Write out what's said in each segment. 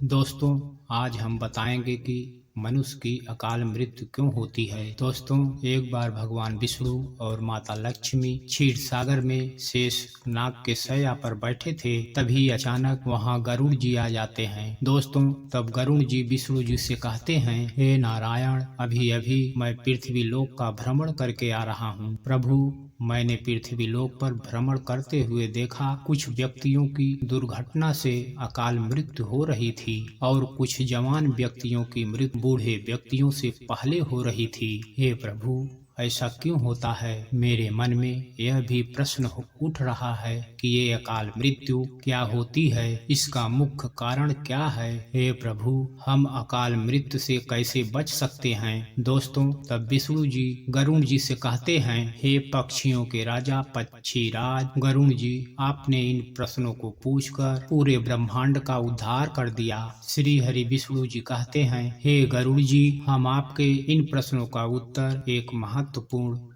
दोस्तों, आज हम बताएंगे कि मनुष्य की अकाल मृत्यु क्यों होती है। दोस्तों, एक बार भगवान विष्णु और माता लक्ष्मी क्षीर सागर में शेष नाग के शैया पर बैठे थे। तभी अचानक वहां गरुड़ जी आ जाते हैं। दोस्तों, तब गरुड़ जी विष्णु जी से कहते हैं, हे नारायण, अभी अभी मैं पृथ्वी लोक का भ्रमण करके आ रहा हूँ। प्रभु, मैंने पृथ्वी लोक पर भ्रमण करते हुए देखा कुछ व्यक्तियों की दुर्घटना से अकाल मृत्यु हो रही थी और कुछ जवान व्यक्तियों की मृत्यु बूढ़े व्यक्तियों से पहले हो रही थी। हे प्रभु, ऐसा क्यों होता है? मेरे मन में यह भी प्रश्न उठ रहा है कि ये अकाल मृत्यु क्या होती है, इसका मुख्य कारण क्या है। हे प्रभु, हम अकाल मृत्यु से कैसे बच सकते हैं? दोस्तों, तब विष्णु जी गरुड़ जी से कहते हैं, हे पक्षियों के राजा पक्षीराज गरुड़ जी, आपने इन प्रश्नों को पूछकर पूरे ब्रह्मांड का उद्धार कर दिया। श्री हरि विष्णु जी कहते हैं, हे गरुड़ जी, हम आपके इन प्रश्नों का उत्तर एक महत्वपूर्ण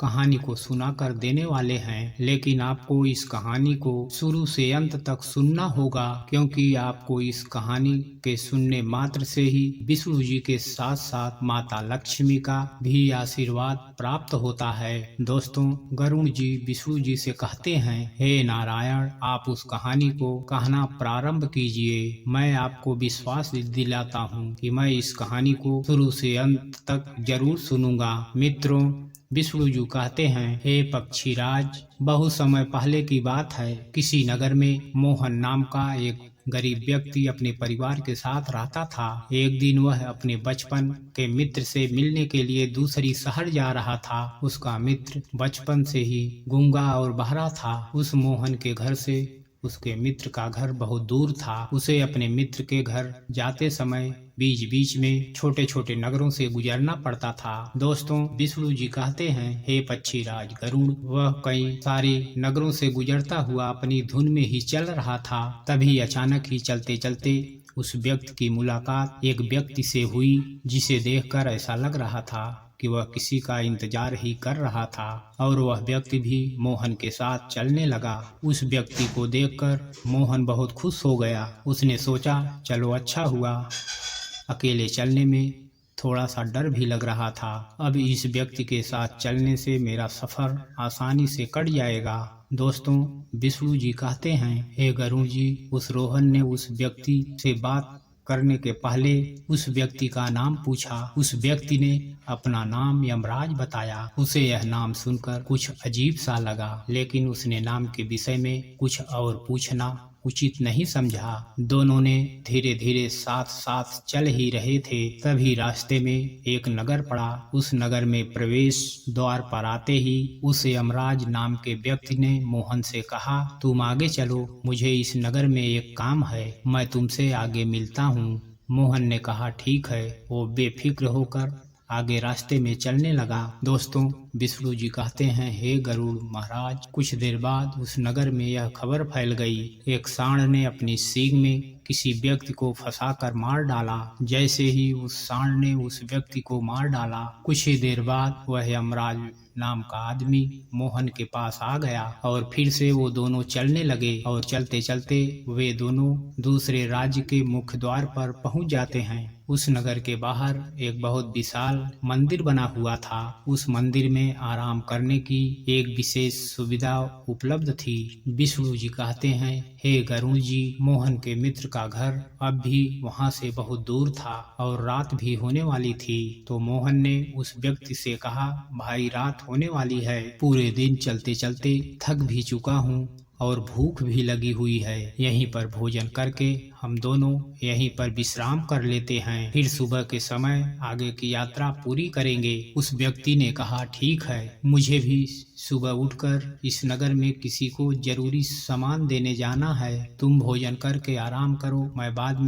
कहानी को सुनाकर देने वाले हैं, लेकिन आपको इस कहानी को शुरू से अंत तक सुनना होगा, क्योंकि आपको इस कहानी के सुनने मात्र से ही विष्णु जी के साथ साथ माता लक्ष्मी का भी आशीर्वाद प्राप्त होता है। दोस्तों, गरुड़ जी विष्णु जी से कहते हैं, हे नारायण, आप उस कहानी को कहना प्रारंभ कीजिए। मैं आपको विश्वास दिलाता हूँ कि मैं इस कहानी को शुरू से अंत तक जरूर सुनूंगा। मित्रों, विष्णु जी कहते हैं, हे पक्षीराज, बहुत समय पहले की बात है। किसी नगर में मोहन नाम का एक गरीब व्यक्ति अपने परिवार के साथ रहता था। एक दिन वह अपने बचपन के मित्र से मिलने के लिए दूसरी शहर जा रहा था। उसका मित्र बचपन से ही गूंगा और बहरा था। उस मोहन के घर से उसके मित्र का घर बहुत दूर था। उसे अपने मित्र के घर जाते समय बीच बीच में छोटे छोटे नगरों से गुजरना पड़ता था। दोस्तों, विष्णु जी कहते हैं, हे पक्षीराज गरुड़, वह कई सारे नगरों से गुजरता हुआ अपनी धुन में ही चल रहा था। तभी अचानक ही चलते चलते उस व्यक्ति की मुलाकात एक व्यक्ति से हुई, जिसे देखकर ऐसा लग रहा था कि वह किसी का इंतजार ही कर रहा था, और वह व्यक्ति भी मोहन के साथ चलने लगा। उस व्यक्ति को देखकर मोहन बहुत खुश हो गया। उसने सोचा, चलो अच्छा हुआ, अकेले चलने में थोड़ा सा डर भी लग रहा था। अब इस व्यक्ति के साथ चलने से मेरा सफर आसानी से कट जाएगा। दोस्तों, विष्णु जी कहते हैं, हे गरुड़ जी, उस रोहन ने उस व्यक्ति से बात करने के पहले उस व्यक्ति का नाम पूछा। उस व्यक्ति ने अपना नाम यमराज बताया। उसे यह नाम सुनकर कुछ अजीब सा लगा, लेकिन उसने नाम के विषय में कुछ और पूछना उचित नहीं समझा। दोनों ने धीरे धीरे साथ साथ चल ही रहे थे। तभी रास्ते में एक नगर पड़ा। उस नगर में प्रवेश द्वार पर आते ही उस यमराज नाम के व्यक्ति ने मोहन से कहा, तुम आगे चलो, मुझे इस नगर में एक काम है, मैं तुमसे आगे मिलता हूँ। मोहन ने कहा, ठीक है। वो बेफिक्र होकर आगे रास्ते में चलने लगा। दोस्तों, विष्णु जी कहते हैं, हे गरुड़ महाराज, कुछ देर बाद उस नगर में यह खबर फैल गई, एक सांड ने अपनी सींग में किसी व्यक्ति को फंसाकर मार डाला। जैसे ही उस सांड ने उस व्यक्ति को मार डाला, कुछ ही देर बाद वह यमराज नाम का आदमी मोहन के पास आ गया और फिर से वो दोनों चलने लगे, और चलते चलते वे दोनों दूसरे राज्य के मुख्य द्वार पर पहुंच जाते हैं। उस नगर के बाहर एक बहुत विशाल मंदिर बना हुआ था। उस मंदिर में आराम करने की एक विशेष सुविधा उपलब्ध थी। विष्णु जी कहते हैं, हे गरुड़ जी, मोहन के मित्र का घर अब भी वहां से बहुत दूर था और रात भी होने वाली थी। तो मोहन ने उस व्यक्ति से कहा, भाई, रात होने वाली है, पूरे दिन चलते चलते थक भी चुका हूँ और भूख भी लगी हुई है। यहीं पर भोजन करके हम दोनों यहीं पर विश्राम कर लेते हैं, फिर सुबह के समय आगे की यात्रा पूरी करेंगे। उस व्यक्ति ने कहा, ठीक है, मुझे भी सुबह उठकर इस नगर में किसी को जरूरी सामान देने जाना है। तुम भोजन करके आराम करो, मैं बाद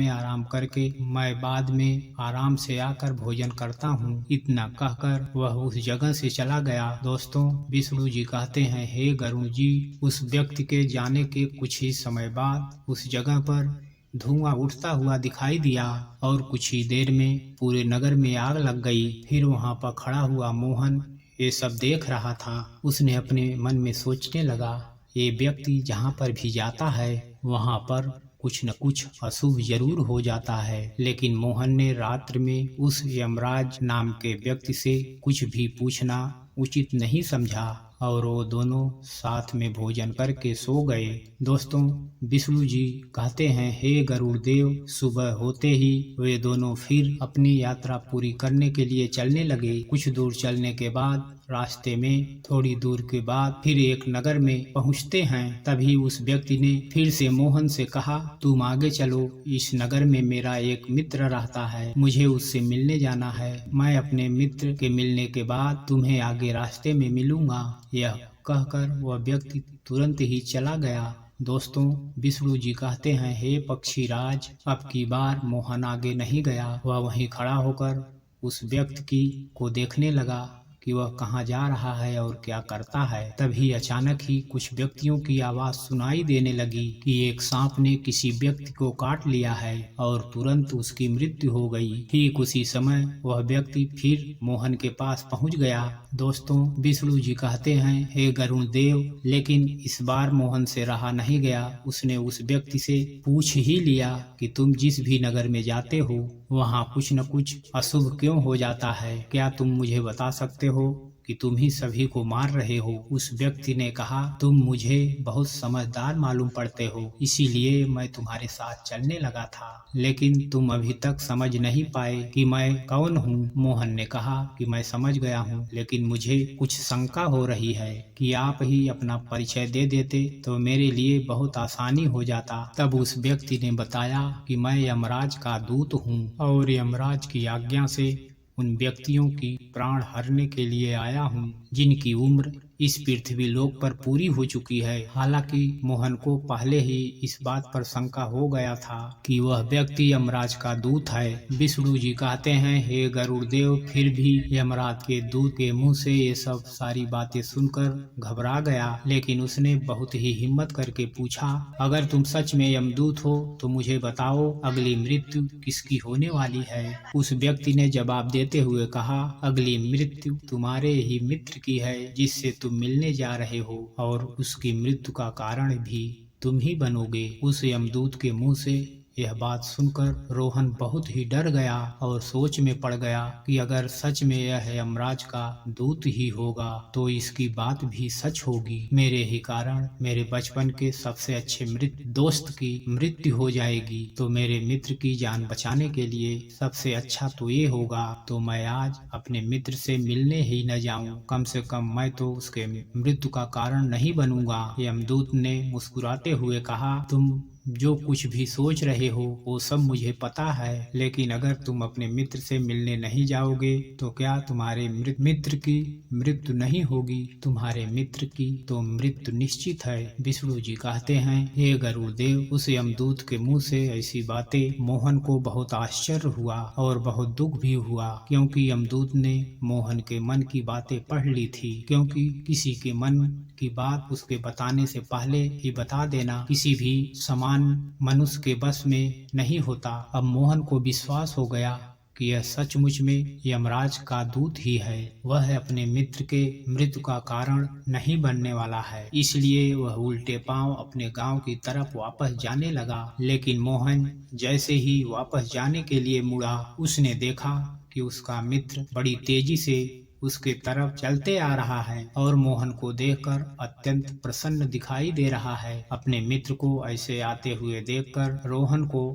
में आराम से आकर भोजन करता हूँ। इतना कहकर वह उस जगह से चला गया। दोस्तों, विष्णु जी कहते हैं, हे गरुड़ जी, उस व्यक्ति के जाने के कुछ ही समय बाद उस जगह पर धुआं उठता हुआ दिखाई दिया और कुछ ही देर में पूरे नगर में आग लग गई। फिर वहां पर खड़ा हुआ मोहन ये सब देख रहा था। उसने अपने मन में सोचने लगा, ये व्यक्ति जहाँ पर भी जाता है वहाँ पर कुछ न कुछ अशुभ जरूर हो जाता है। लेकिन मोहन ने रात्र में उस यमराज नाम के व्यक्ति से कुछ भी पूछना उचित नहीं समझा और वो दोनों साथ में भोजन करके सो गए। दोस्तों, विष्णु जी कहते हैं, हे गरुड़ देव, सुबह होते ही वे दोनों फिर अपनी यात्रा पूरी करने के लिए चलने लगे। कुछ दूर चलने के बाद रास्ते में थोड़ी दूर के बाद फिर एक नगर में पहुंचते हैं। तभी उस व्यक्ति ने फिर से मोहन से कहा, तुम आगे चलो, इस नगर में मेरा एक मित्र रहता है, मुझे उससे मिलने जाना है। मैं अपने मित्र के मिलने के बाद तुम्हें आगे रास्ते में मिलूंगा। यह कहकर वह व्यक्ति तुरंत ही चला गया। दोस्तों, विष्णु जी कहते हैं, हे पक्षीराज, अब की बार मोहन आगे नहीं गया। वह वहीं खड़ा होकर उस व्यक्ति को देखने लगा कि वह कहाँ जा रहा है और क्या करता है। तभी अचानक ही कुछ व्यक्तियों की आवाज सुनाई देने लगी कि एक सांप ने किसी व्यक्ति को काट लिया है और तुरंत उसकी मृत्यु हो गई। ठीक उसी समय वह व्यक्ति फिर मोहन के पास पहुंच गया। दोस्तों, विष्णु जी कहते हैं, हे गरुड़ देव, लेकिन इस बार मोहन से रहा नहीं गया। उसने उस व्यक्ति से पूछ ही लिया कि तुम जिस भी नगर में जाते हो वहाँ कुछ न कुछ अशुभ क्यों हो जाता है। क्या तुम मुझे बता सकते हो कि तुम ही सभी को मार रहे हो। उस व्यक्ति ने कहा, तुम मुझे बहुत समझदार मालूम पड़ते हो, इसीलिए मैं तुम्हारे साथ चलने लगा था, लेकिन तुम अभी तक समझ नहीं पाए कि मैं कौन हूँ। मोहन ने कहा कि मैं समझ गया हूँ, लेकिन मुझे कुछ शंका हो रही है कि आप ही अपना परिचय दे देते तो मेरे लिए बहुत आसानी हो जाता। तब उस व्यक्ति ने बताया कि मैं यमराज का दूत हूँ और यमराज की आज्ञा से उन व्यक्तियों की प्राण हरने के लिए आया हूँ जिनकी उम्र इस पृथ्वी लोक पर पूरी हो चुकी है। हालांकि मोहन को पहले ही इस बात पर शंका हो गया था कि वह व्यक्ति यमराज का दूत है। विष्णु जी कहते हैं, हे गरुड़ देव, फिर भी यमराज के दूत के मुंह से ये सब सारी बातें सुनकर घबरा गया, लेकिन उसने बहुत ही हिम्मत करके पूछा, अगर तुम सच में यमदूत हो तो मुझे बताओ अगली मृत्यु किसकी होने वाली है। उस व्यक्ति ने जवाब देते हुए कहा, अगली मृत्यु तुम्हारे ही मित्र की है जिससे तुम मिलने जा रहे हो, और उसकी मृत्यु का कारण भी तुम ही बनोगे। उस यमदूत के मुंह से यह बात सुनकर रोहन बहुत ही डर गया और सोच में पड़ गया कि अगर सच में यह यमराज का दूत ही होगा तो इसकी बात भी सच होगी। मेरे ही कारण मेरे बचपन के सबसे अच्छे दोस्त की मृत्यु हो जाएगी, तो मेरे मित्र की जान बचाने के लिए सबसे अच्छा तो ये होगा तो मैं आज अपने मित्र से मिलने ही न जाऊं। कम से कम मैं तो उसके मृत्यु का कारण नहीं बनूंगा। यमदूत ने मुस्कुराते हुए कहा, तुम जो कुछ भी सोच रहे हो वो सब मुझे पता है, लेकिन अगर तुम अपने मित्र से मिलने नहीं जाओगे तो क्या तुम्हारे मित्र की मृत्यु नहीं होगी? तुम्हारे मित्र की तो मृत्यु निश्चित है। विष्णु जी कहते हैं, हे गरुड़ देव, उस यमदूत के मुंह से ऐसी बातें मोहन को बहुत आश्चर्य हुआ और बहुत दुख भी हुआ, क्योंकि यमदूत ने मोहन के मन की बातें पढ़ ली थी। क्योंकि किसी के मन की बात उसके बताने से पहले ही बता देना किसी भी समान मनुष्य के बस में नहीं होता। अब मोहन को विश्वास हो गया कि यह सचमुच में यमराज का दूत ही है। वह अपने मित्र के मृत्यु का कारण नहीं बनने वाला है, इसलिए वह उल्टे पांव अपने गांव की तरफ वापस जाने लगा। लेकिन मोहन जैसे ही वापस जाने के लिए मुड़ा, उसने देखा कि उसका मित्र बड़ी तेजी से उसके तरफ चलते आ रहा है और मोहन को देखकर अत्यंत प्रसन्न दिखाई दे रहा है। अपने मित्र को ऐसे आते हुए देखकर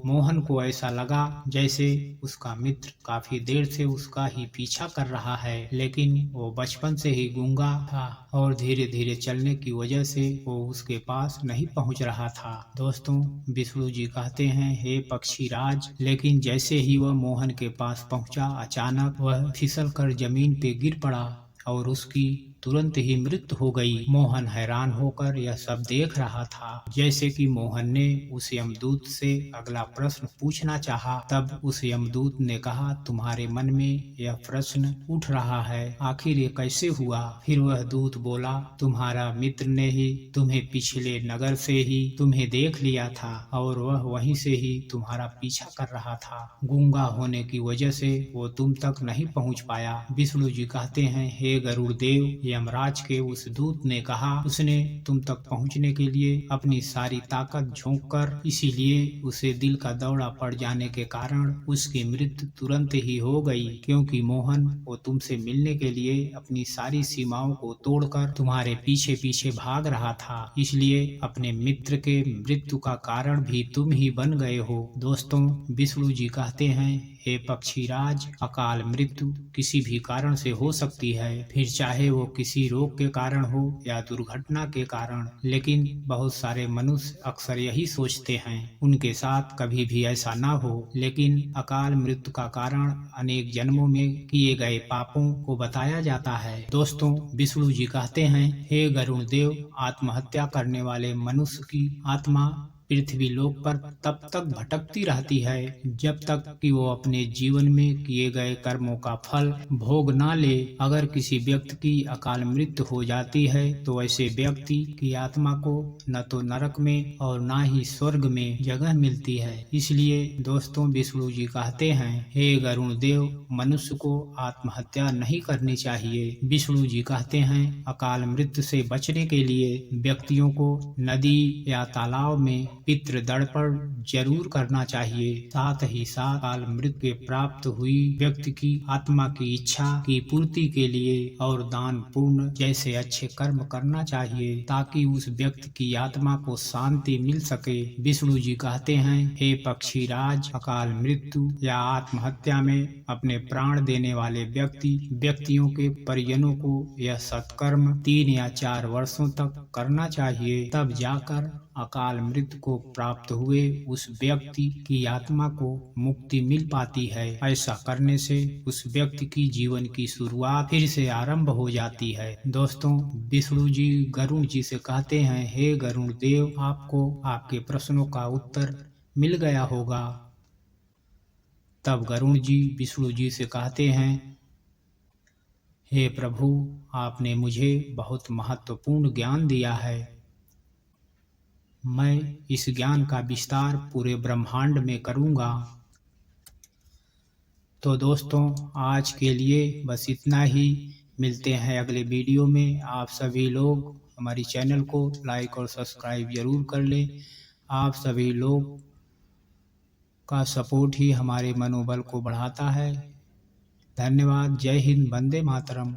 मोहन को ऐसा लगा जैसे उसका मित्र काफी देर से उसका ही पीछा कर रहा है, लेकिन वो बचपन से ही गूंगा था और धीरे धीरे चलने की वजह से वो उसके पास नहीं पहुंच रहा था। दोस्तों, विष्णु जी कहते हैं, हे पक्षीराज, लेकिन जैसे ही वह मोहन के पास पहुंचा, अचानक वह फिसल कर जमीन पे गिर पड़ा और उसकी तुरंत ही मृत्यु हो गई। मोहन हैरान होकर यह सब देख रहा था। जैसे कि मोहन ने उस यमदूत से अगला प्रश्न पूछना चाहा, तब उस यमदूत ने कहा, तुम्हारे मन में यह प्रश्न उठ रहा है, आखिर ये कैसे हुआ? फिर वह दूत बोला, तुम्हारा मित्र ने ही तुम्हें पिछले नगर से ही तुम्हें देख लिया था और वह वहीं से ही तुम्हारा पीछा कर रहा था। गूंगा होने की वजह से वो तुम तक नहीं पहुंच पाया। विष्णु जी कहते हैं, हे गरुड़ देव, यमराज के उस दूत ने कहा, उसने तुम तक पहुंचने के लिए अपनी सारी ताकत झोंक कर, इसीलिए उसे दिल का दौरा पड़ जाने के कारण उसकी मृत्यु तुरंत ही हो गई, क्योंकि मोहन वो तुमसे मिलने के लिए अपनी सारी सीमाओं को तोड़कर तुम्हारे पीछे पीछे भाग रहा था। इसलिए अपने मित्र के मृत्यु का कारण भी तुम ही बन गए हो। दोस्तों, विष्णु जी कहते हैं, हे पक्षीराज, अकाल मृत्यु किसी भी कारण से हो सकती है, फिर चाहे वो किसी रोग के कारण हो या दुर्घटना के कारण। लेकिन बहुत सारे मनुष्य अक्सर यही सोचते हैं उनके साथ कभी भी ऐसा ना हो। लेकिन अकाल मृत्यु का कारण अनेक जन्मों में किए गए पापों को बताया जाता है। दोस्तों, विष्णु जी कहते हैं, हे गरुण देव, आत्महत्या करने वाले मनुष्य की आत्मा पृथ्वी लोक पर तब तक भटकती रहती है जब तक कि वो अपने जीवन में किए गए कर्मों का फल भोग ना ले। अगर किसी व्यक्ति की अकाल मृत्यु हो जाती है तो ऐसे व्यक्ति की आत्मा को न तो नरक में और ना ही स्वर्ग में जगह मिलती है। इसलिए दोस्तों, विष्णु जी कहते हैं, हे गरुण देव, मनुष्य को आत्महत्या नहीं करनी चाहिए। विष्णु जी कहते हैं, अकाल मृत्यु से बचने के लिए व्यक्तियों को नदी या तालाब में पितृ तर्पण जरूर करना चाहिए। साथ ही साथ अकाल मृत्यु के प्राप्त हुई व्यक्ति की आत्मा की इच्छा की पूर्ति के लिए और दान पुण्य जैसे अच्छे कर्म करना चाहिए, ताकि उस व्यक्ति की आत्मा को शांति मिल सके। विष्णु जी कहते हैं, हे पक्षीराज, अकाल मृत्यु या आत्महत्या में अपने प्राण देने वाले व्यक्तियों के परिजनों को यह सत्कर्म 3 या 4 वर्षों तक करना चाहिए। तब जाकर अकाल मृत्यु को प्राप्त हुए उस व्यक्ति की आत्मा को मुक्ति मिल पाती है। ऐसा करने से उस व्यक्ति की जीवन की शुरुआत फिर से आरंभ हो जाती है। दोस्तों, विष्णु जी गरुड़ जी से कहते हैं, हे गरुड़ देव, आपको आपके प्रश्नों का उत्तर मिल गया होगा। तब गरुड़ जी विष्णु जी से कहते हैं, हे प्रभु, आपने मुझे बहुत महत्वपूर्ण ज्ञान दिया है। मैं इस ज्ञान का विस्तार पूरे ब्रह्मांड में करूंगा। तो दोस्तों, आज के लिए बस इतना ही। मिलते हैं अगले वीडियो में। आप सभी लोग हमारी चैनल को लाइक और सब्सक्राइब जरूर कर लें। आप सभी लोग का सपोर्ट ही हमारे मनोबल को बढ़ाता है। धन्यवाद। जय हिंद। वंदे मातरम।